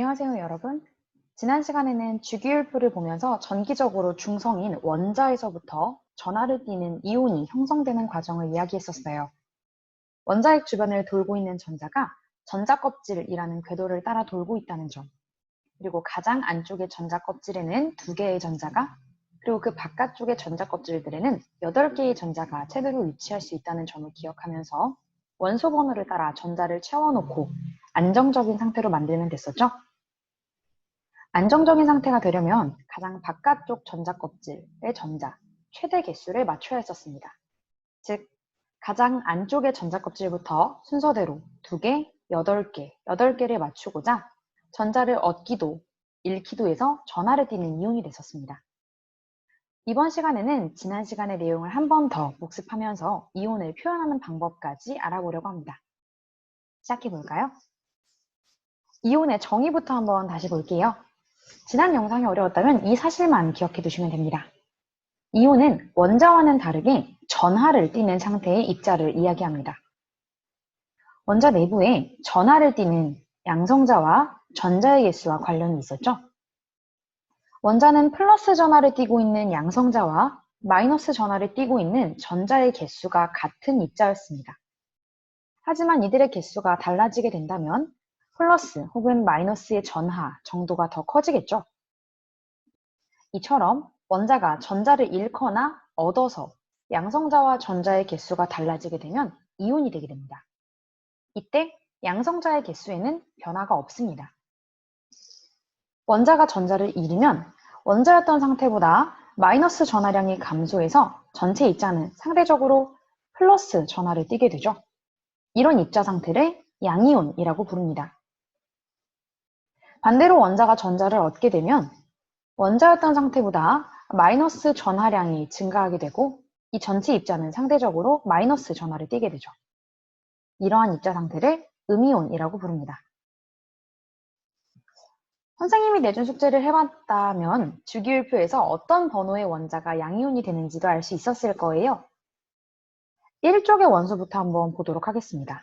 안녕하세요, 여러분. 지난 시간에는 주기율표를 보면서 전기적으로 중성인 원자에서부터 전하를 띠는 이온이 형성되는 과정을 이야기했었어요. 원자핵 주변을 돌고 있는 전자가 전자껍질이라는 궤도를 따라 돌고 있다는 점, 그리고 가장 안쪽의 전자껍질에는 2개의 전자가, 그리고 그 바깥쪽의 전자껍질들에는 8개의 전자가 최대로 위치할 수 있다는 점을 기억하면서 원소 번호를 따라 전자를 채워놓고 안정적인 상태로 만들면 됐었죠? 안정적인 상태가 되려면 가장 바깥쪽 전자껍질의 전자, 최대 개수를 맞춰야 했었습니다. 즉, 가장 안쪽의 전자껍질부터 순서대로 2개, 8개, 8개를 맞추고자 전자를 얻기도, 잃기도 해서 전하를 띠는 이온이 됐었습니다. 이번 시간에는 지난 시간의 내용을 한 번 더 복습하면서 이온을 표현하는 방법까지 알아보려고 합니다. 시작해 볼까요? 이온의 정의부터 한번 다시 볼게요. 지난 영상이 어려웠다면 이 사실만 기억해 두시면 됩니다. 이온은 원자와는 다르게 전하를 띠는 상태의 입자를 이야기합니다. 원자 내부에 전하를 띠는 양성자와 전자의 개수와 관련이 있었죠. 원자는 플러스 전하를 띠고 있는 양성자와 마이너스 전하를 띠고 있는 전자의 개수가 같은 입자였습니다. 하지만 이들의 개수가 달라지게 된다면 플러스 혹은 마이너스의 전하 정도가 더 커지겠죠. 이처럼 원자가 전자를 잃거나 얻어서 양성자와 전자의 개수가 달라지게 되면 이온이 되게 됩니다. 이때 양성자의 개수에는 변화가 없습니다. 원자가 전자를 잃으면 원자였던 상태보다 마이너스 전하량이 감소해서 전체 입자는 상대적으로 플러스 전하를 띠게 되죠. 이런 입자 상태를 양이온이라고 부릅니다. 반대로 원자가 전자를 얻게 되면 원자였던 상태보다 마이너스 전하량이 증가하게 되고 이 전체 입자는 상대적으로 마이너스 전하를 띠게 되죠. 이러한 입자 상태를 음이온이라고 부릅니다. 선생님이 내준 숙제를 해봤다면 주기율표에서 어떤 번호의 원자가 양이온이 되는지도 알 수 있었을 거예요. 1쪽의 원소부터 한번 보도록 하겠습니다.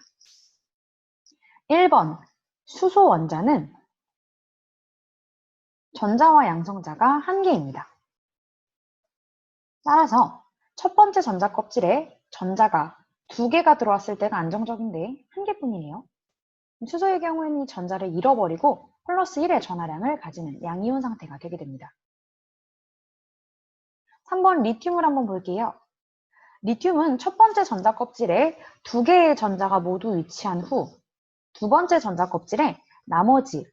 1번 수소 원자는 전자와 양성자가 1개입니다. 따라서 첫 번째 전자 껍질에 전자가 2개가 들어왔을 때가 안정적인데 1개뿐이네요. 수소의 경우에는 이 전자를 잃어버리고 플러스 1의 전하량을 가지는 양이온 상태가 되게 됩니다. 3번 리튬을 한번 볼게요. 리튬은 첫 번째 전자 껍질에 2개의 전자가 모두 위치한 후 두 번째 전자 껍질에 나머지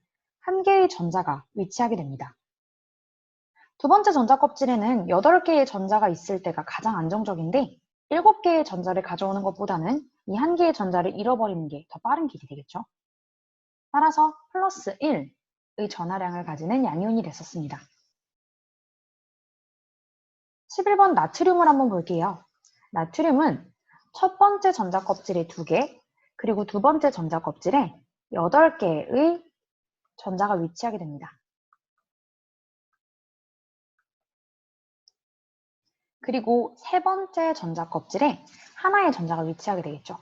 1개의 전자가 위치하게 됩니다. 두 번째 전자 껍질에는 8개의 전자가 있을 때가 가장 안정적인데 7개의 전자를 가져오는 것보다는 이 1개의 전자를 잃어버리는 게 더 빠른 길이 되겠죠. 따라서 플러스 1의 전하량을 가지는 양이온이 됐었습니다. 11번 나트륨을 한번 볼게요. 나트륨은 첫 번째 전자 껍질에 2개, 그리고 두 번째 전자 껍질에 8개의 전자가 위치하게 됩니다. 그리고 세 번째 전자 껍질에 하나의 전자가 위치하게 되겠죠.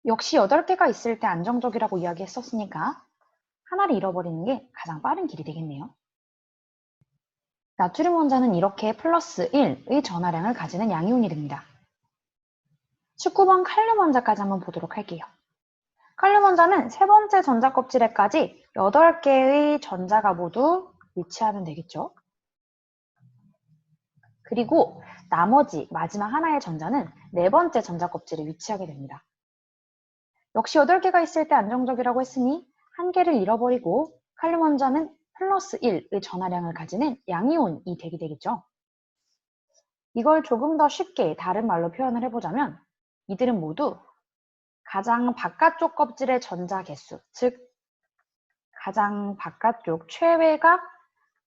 역시 8개가 있을 때 안정적이라고 이야기했었으니까 하나를 잃어버리는 게 가장 빠른 길이 되겠네요. 나트륨 원자는 이렇게 플러스 1의 전하량을 가지는 양이온이 됩니다. 19번 칼륨 원자까지 한번 보도록 할게요. 칼륨 원자는 세 번째 전자 껍질에까지 8개의 전자가 모두 위치하면 되겠죠. 그리고 나머지 마지막 하나의 전자는 네 번째 전자 껍질에 위치하게 됩니다. 역시 8개가 있을 때 안정적이라고 했으니 1개를 잃어버리고 칼륨 원자는 플러스 1의 전하량을 가지는 양이온이 되게 되겠죠. 이걸 조금 더 쉽게 다른 말로 표현을 해보자면 이들은 모두 가장 바깥쪽 껍질의 전자 개수, 즉 가장 바깥쪽 최외각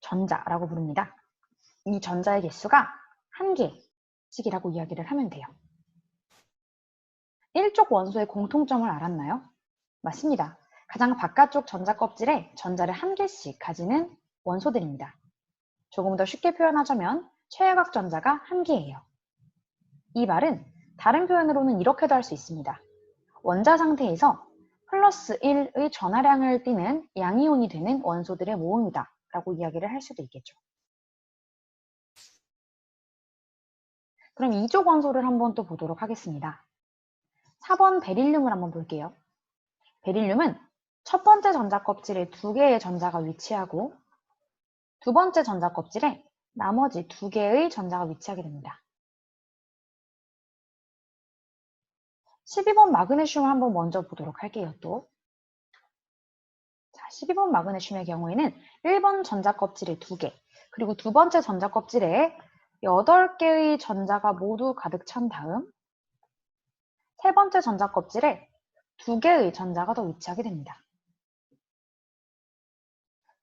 전자라고 부릅니다. 이 전자의 개수가 1개씩이라고 이야기를 하면 돼요. 1쪽 원소의 공통점을 알았나요? 맞습니다. 가장 바깥쪽 전자 껍질에 전자를 1개씩 가지는 원소들입니다. 조금 더 쉽게 표현하자면 최외각 전자가 1개예요. 이 말은 다른 표현으로는 이렇게도 할 수 있습니다. 원자 상태에서 플러스 1의 전하량을 띠는 양이온이 되는 원소들의 모음이다 라고 이야기를 할 수도 있겠죠. 그럼 이족 원소를 한번 또 보도록 하겠습니다. 4번 베릴륨을 한번 볼게요. 베릴륨은 첫 번째 전자 껍질에 2개의 전자가 위치하고 두 번째 전자 껍질에 나머지 2개의 전자가 위치하게 됩니다. 12번 마그네슘을 한번 먼저 보도록 할게요. 또. 자, 12번 마그네슘의 경우에는 1번 전자 껍질에 2개, 그리고 두 번째 전자 껍질에 8개의 전자가 모두 가득 찬 다음 세 번째 전자 껍질에 2개의 전자가 더 위치하게 됩니다.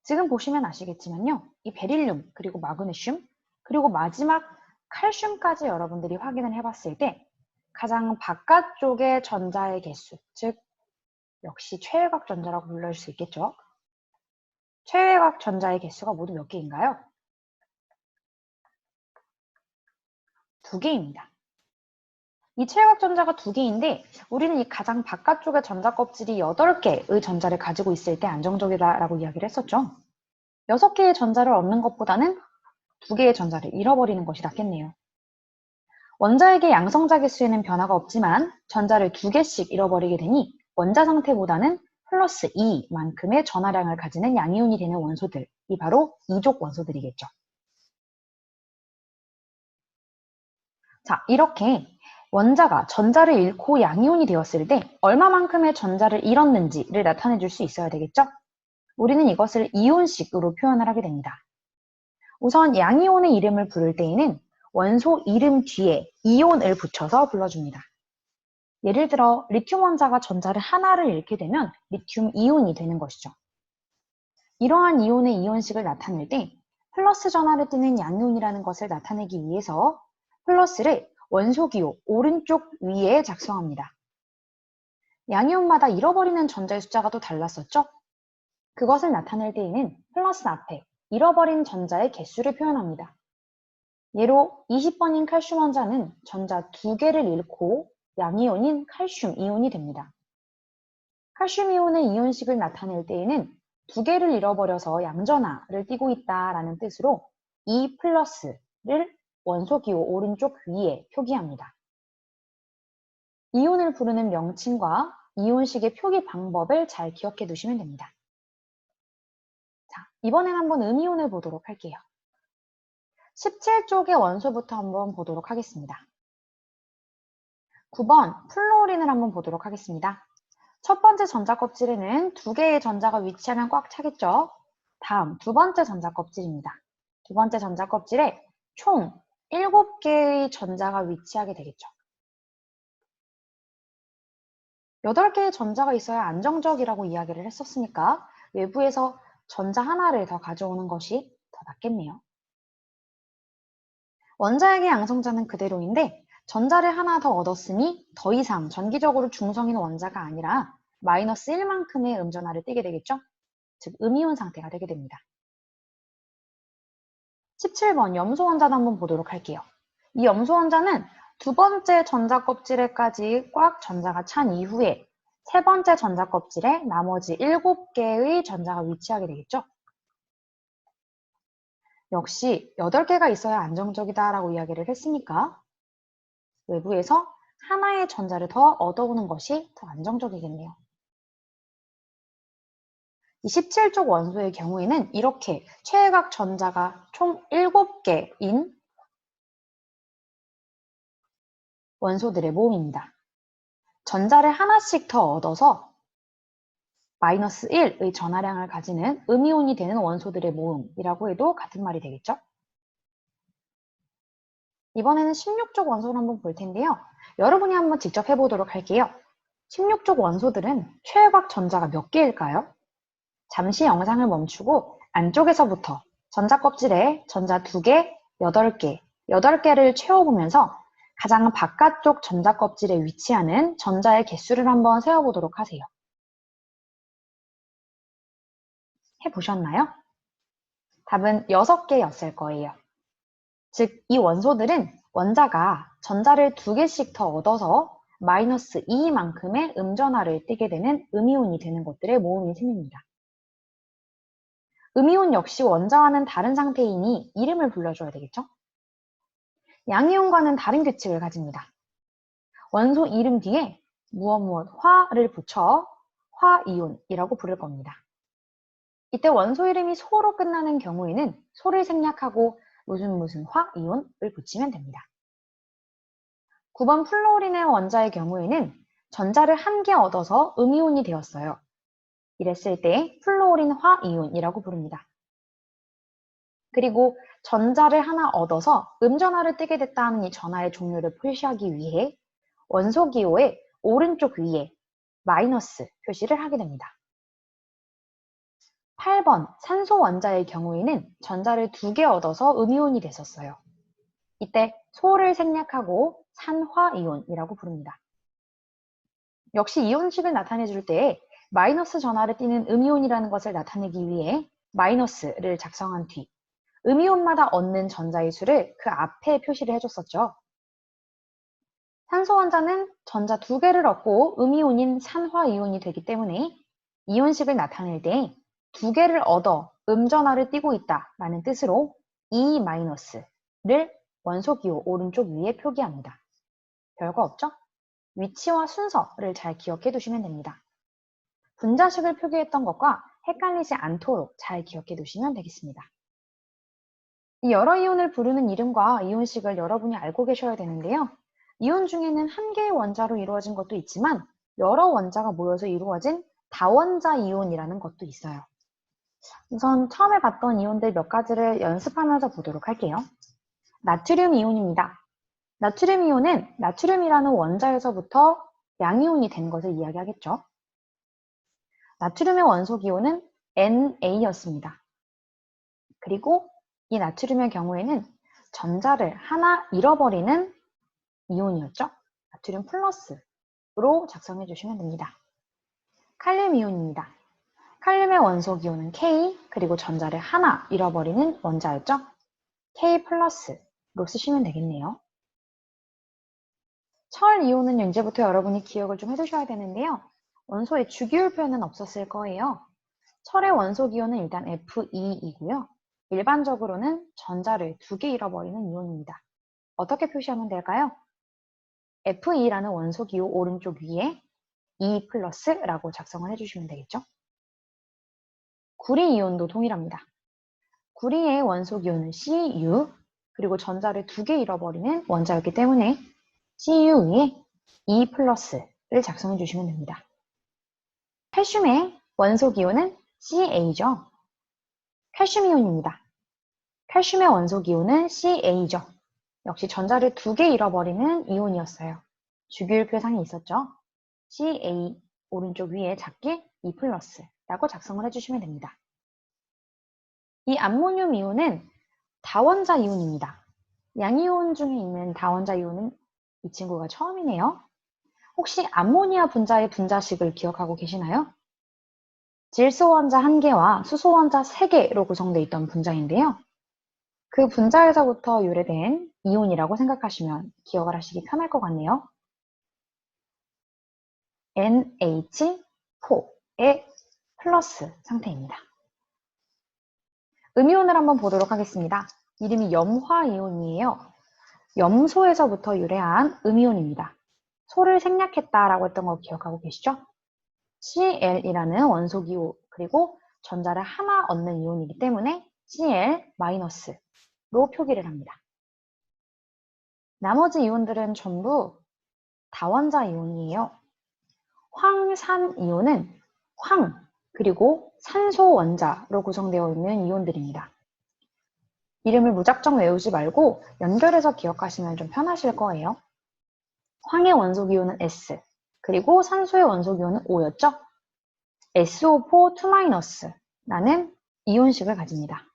지금 보시면 아시겠지만요. 이 베릴륨, 그리고 마그네슘, 그리고 마지막 칼슘까지 여러분들이 확인을 해봤을 때 가장 바깥쪽의 전자의 개수, 즉 역시 최외곽 전자라고 불릴 수 있겠죠. 최외곽 전자의 개수가 모두 몇 개인가요? 2개입니다. 이 최외곽 전자가 2개인데 우리는 이 가장 바깥쪽의 전자 껍질이 8개의 전자를 가지고 있을 때 안정적이다라고 이야기를 했었죠. 6개의 전자를 얻는 것보다는 2개의 전자를 잃어버리는 것이 낫겠네요. 원자에게 양성자 개수에는 변화가 없지만 전자를 2개씩 잃어버리게 되니 원자 상태보다는 플러스 2만큼의 전하량을 가지는 양이온이 되는 원소들이 바로 이족 원소들이겠죠. 자, 이렇게 원자가 전자를 잃고 양이온이 되었을 때 얼마만큼의 전자를 잃었는지를 나타내 줄 수 있어야 되겠죠? 우리는 이것을 이온식으로 표현을 하게 됩니다. 우선 양이온의 이름을 부를 때에는 원소 이름 뒤에 이온을 붙여서 불러줍니다. 예를 들어 리튬 원자가 전자를 하나를 잃게 되면 리튬 이온이 되는 것이죠. 이러한 이온의 이온식을 나타낼 때 플러스 전하를 띠는 양이온이라는 것을 나타내기 위해서 플러스를 원소기호 오른쪽 위에 작성합니다. 양이온마다 잃어버리는 전자의 숫자가 또 달랐었죠? 그것을 나타낼 때에는 플러스 앞에 잃어버린 전자의 개수를 표현합니다. 예로 20번인 칼슘 원자는 전자 2개를 잃고 양이온인 칼슘 이온이 됩니다. 칼슘 이온의 이온식을 나타낼 때에는 2개를 잃어버려서 양전하를 띠고 있다라는 뜻으로 2 플러스를 원소기호 오른쪽 위에 표기합니다. 이온을 부르는 명칭과 이온식의 표기 방법을 잘 기억해 두시면 됩니다. 자, 이번엔 한번 음이온을 보도록 할게요. 17쪽의 원소부터 한번 보도록 하겠습니다. 9번 플로린을 한번 보도록 하겠습니다. 첫 번째 전자 껍질에는 2개의 전자가 위치하면 꽉 차겠죠? 다음 두 번째 전자 껍질입니다. 두 번째 전자 껍질에 총 7개의 전자가 위치하게 되겠죠. 8개의 전자가 있어야 안정적이라고 이야기를 했었으니까 외부에서 전자 하나를 더 가져오는 것이 더 낫겠네요. 원자에게 양성자는 그대로인데 전자를 하나 더 얻었으니 더 이상 전기적으로 중성인 원자가 아니라 마이너스 1만큼의 음전하를 띠게 되겠죠? 즉 음이온 상태가 되게 됩니다. 17번 염소 원자도 한번 보도록 할게요. 이 염소 원자는 두 번째 전자 껍질에까지 꽉 전자가 찬 이후에 세 번째 전자 껍질에 나머지 7개의 전자가 위치하게 되겠죠? 역시 8개가 있어야 안정적이다라고 이야기를 했으니까 외부에서 하나의 전자를 더 얻어오는 것이 더 안정적이겠네요. 이 17쪽 원소의 경우에는 이렇게 최외곽 전자가 총 7개인 원소들의 모음입니다. 전자를 하나씩 더 얻어서 마이너스 1의 전하량을 가지는 음이온이 되는 원소들의 모음이라고 해도 같은 말이 되겠죠? 이번에는 16쪽 원소를 한번 볼 텐데요. 여러분이 한번 직접 해보도록 할게요. 16쪽 원소들은 최외곽 전자가 몇 개일까요? 잠시 영상을 멈추고 안쪽에서부터 전자 껍질에 전자 2개, 8개, 8개를 채워보면서 가장 바깥쪽 전자 껍질에 위치하는 전자의 개수를 한번 세어보도록 하세요. 해보셨나요? 답은 6개였을 거예요. 즉, 이 원소들은 원자가 전자를 2개씩 더 얻어서 마이너스 2만큼의 음전하를 띠게 되는 음이온이 되는 것들의 모음이 생깁니다. 음이온 역시 원자와는 다른 상태이니 이름을 불러줘야 되겠죠? 양이온과는 다른 규칙을 가집니다. 원소 이름 뒤에 무엇 화를 붙여 화이온이라고 부를 겁니다. 이때 원소 이름이 소로 끝나는 경우에는 소를 생략하고 무슨 화이온을 붙이면 됩니다. 9번 플로린의 원자의 경우에는 전자를 한 개 얻어서 음이온이 되었어요. 이랬을 때 플로린 화이온이라고 부릅니다. 그리고 전자를 하나 얻어서 음전하를 띠게 됐다는 이 전하의 종류를 표시하기 위해 원소 기호의 오른쪽 위에 마이너스 표시를 하게 됩니다. 8번 산소 원자의 경우에는 전자를 2개 얻어서 음이온이 됐었어요. 이때 소를 생략하고 산화이온이라고 부릅니다. 역시 이온식을 나타내줄 때 마이너스 전하를 띠는 음이온이라는 것을 나타내기 위해 마이너스를 작성한 뒤 음이온마다 얻는 전자의 수를 그 앞에 표시를 해줬었죠. 산소 원자는 전자 2개를 얻고 음이온인 산화이온이 되기 때문에 이온식을 나타낼 때 2개를 얻어 음전하를 띠고 있다라는 뜻으로 E-를 원소기호 오른쪽 위에 표기합니다. 별거 없죠? 위치와 순서를 잘 기억해 두시면 됩니다. 분자식을 표기했던 것과 헷갈리지 않도록 잘 기억해 두시면 되겠습니다. 이 여러 이온을 부르는 이름과 이온식을 여러분이 알고 계셔야 되는데요. 이온 중에는 한 개의 원자로 이루어진 것도 있지만 여러 원자가 모여서 이루어진 다원자 이온이라는 것도 있어요. 우선 처음에 봤던 이온들 몇 가지를 연습하면서 보도록 할게요. 나트륨 이온입니다. 나트륨 이온은 나트륨이라는 원자에서부터 양이온이 된 것을 이야기하겠죠. 나트륨의 원소 기호는 Na 였습니다. 그리고 이 나트륨의 경우에는 전자를 하나 잃어버리는 이온이었죠. 나트륨 플러스로 작성해 주시면 됩니다. 칼륨 이온입니다. 칼륨의 원소 기호는 K, 그리고 전자를 하나 잃어버리는 원자였죠. K 플러스로 쓰시면 되겠네요. 철 이온은 이제부터 여러분이 기억을 좀 해두셔야 되는데요. 원소의 주기율 표현은 없었을 거예요. 철의 원소 기호는 일단 Fe2이고요. 일반적으로는 전자를 2개 잃어버리는 이온입니다. 어떻게 표시하면 될까요? Fe2라는 원소 기호 오른쪽 위에 E 플러스라고 작성을 해주시면 되겠죠. 구리 이온도 동일합니다. 구리의 원소 기호는 Cu, 그리고 전자를 2개 잃어버리는 원자였기 때문에 Cu 위에 E 플러스를 작성해 주시면 됩니다. 칼슘의 원소 기호는 Ca죠. 칼슘 이온입니다. 칼슘의 원소 기호는 Ca죠. 역시 전자를 2개 잃어버리는 이온이었어요. 주기율 표상이 있었죠. Ca 오른쪽 위에 작게 E 플러스라고 작성을 해주시면 됩니다. 이 암모늄 이온은 다원자 이온입니다. 양이온 중에 있는 다원자 이온은 이 친구가 처음이네요. 혹시 암모니아 분자의 분자식을 기억하고 계시나요? 질소 원자 1개와 수소 원자 3개로 구성되어 있던 분자인데요. 그 분자에서부터 유래된 이온이라고 생각하시면 기억을 하시기 편할 것 같네요. NH4의 플러스 상태입니다. 음이온을 한번 보도록 하겠습니다. 이름이 염화이온이에요. 염소에서부터 유래한 음이온입니다. 소를 생략했다라고 했던 거 기억하고 계시죠? Cl이라는 원소 기호, 그리고 전자를 하나 얻는 이온이기 때문에 Cl-로 표기를 합니다. 나머지 이온들은 전부 다원자 이온이에요. 황산 이온은 황, 그리고 산소 원자로 구성되어 있는 이온들입니다. 이름을 무작정 외우지 말고 연결해서 기억하시면 좀 편하실 거예요. 황의 원소 기호는 S, 그리고 산소의 원소 기호는 O였죠? SO4 2-라는 이온식을 가집니다.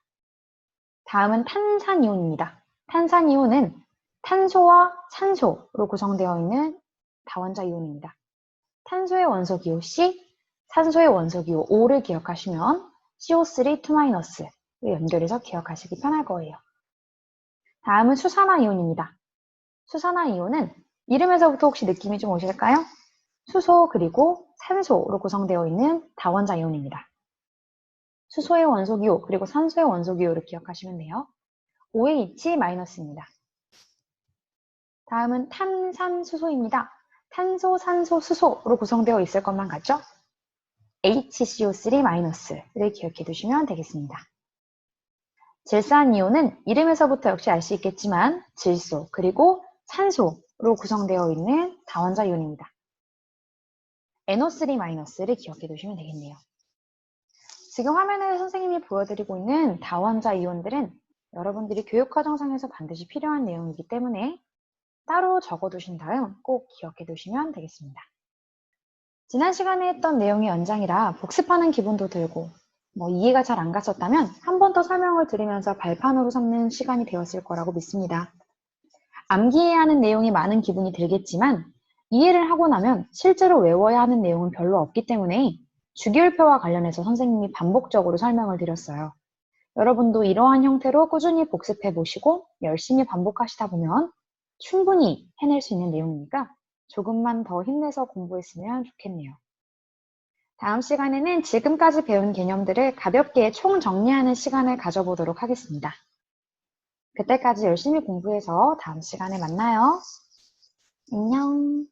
다음은 탄산이온입니다. 탄산이온은 탄소와 산소로 구성되어 있는 다원자 이온입니다. 탄소의 원소 기호 C, 산소의 원소 기호 O를 기억하시면 CO3 2-를 연결해서 기억하시기 편할 거예요. 다음은 수산화이온입니다. 수산화이온은 이름에서부터 혹시 느낌이 좀 오실까요? 수소 그리고 산소로 구성되어 있는 다원자 이온입니다. 수소의 원소기호 그리고 산소의 원소기호를 기억하시면 돼요. OH입니다. 다음은 탄산수소입니다. 탄소, 산소, 수소로 구성되어 있을 것만 같죠? HCO3-를 기억해 두시면 되겠습니다. 질산이온은 이름에서부터 역시 알 수 있겠지만 질소 그리고 산소로 구성되어 있는 다원자 이온입니다. NO3-를 기억해 두시면 되겠네요. 지금 화면에 선생님이 보여드리고 있는 다원자 이온들은 여러분들이 교육과정상에서 반드시 필요한 내용이기 때문에 따로 적어두신 다음 꼭 기억해 두시면 되겠습니다. 지난 시간에 했던 내용의 연장이라 복습하는 기분도 들고 이해가 잘 안 갔었다면 한 번 더 설명을 드리면서 발판으로 삼는 시간이 되었을 거라고 믿습니다. 암기해야 하는 내용이 많은 기분이 들겠지만 이해를 하고 나면 실제로 외워야 하는 내용은 별로 없기 때문에 주기율표와 관련해서 선생님이 반복적으로 설명을 드렸어요. 여러분도 이러한 형태로 꾸준히 복습해 보시고 열심히 반복하시다 보면 충분히 해낼 수 있는 내용이니까 조금만 더 힘내서 공부했으면 좋겠네요. 다음 시간에는 지금까지 배운 개념들을 가볍게 총정리하는 시간을 가져보도록 하겠습니다. 그때까지 열심히 공부해서 다음 시간에 만나요. 안녕.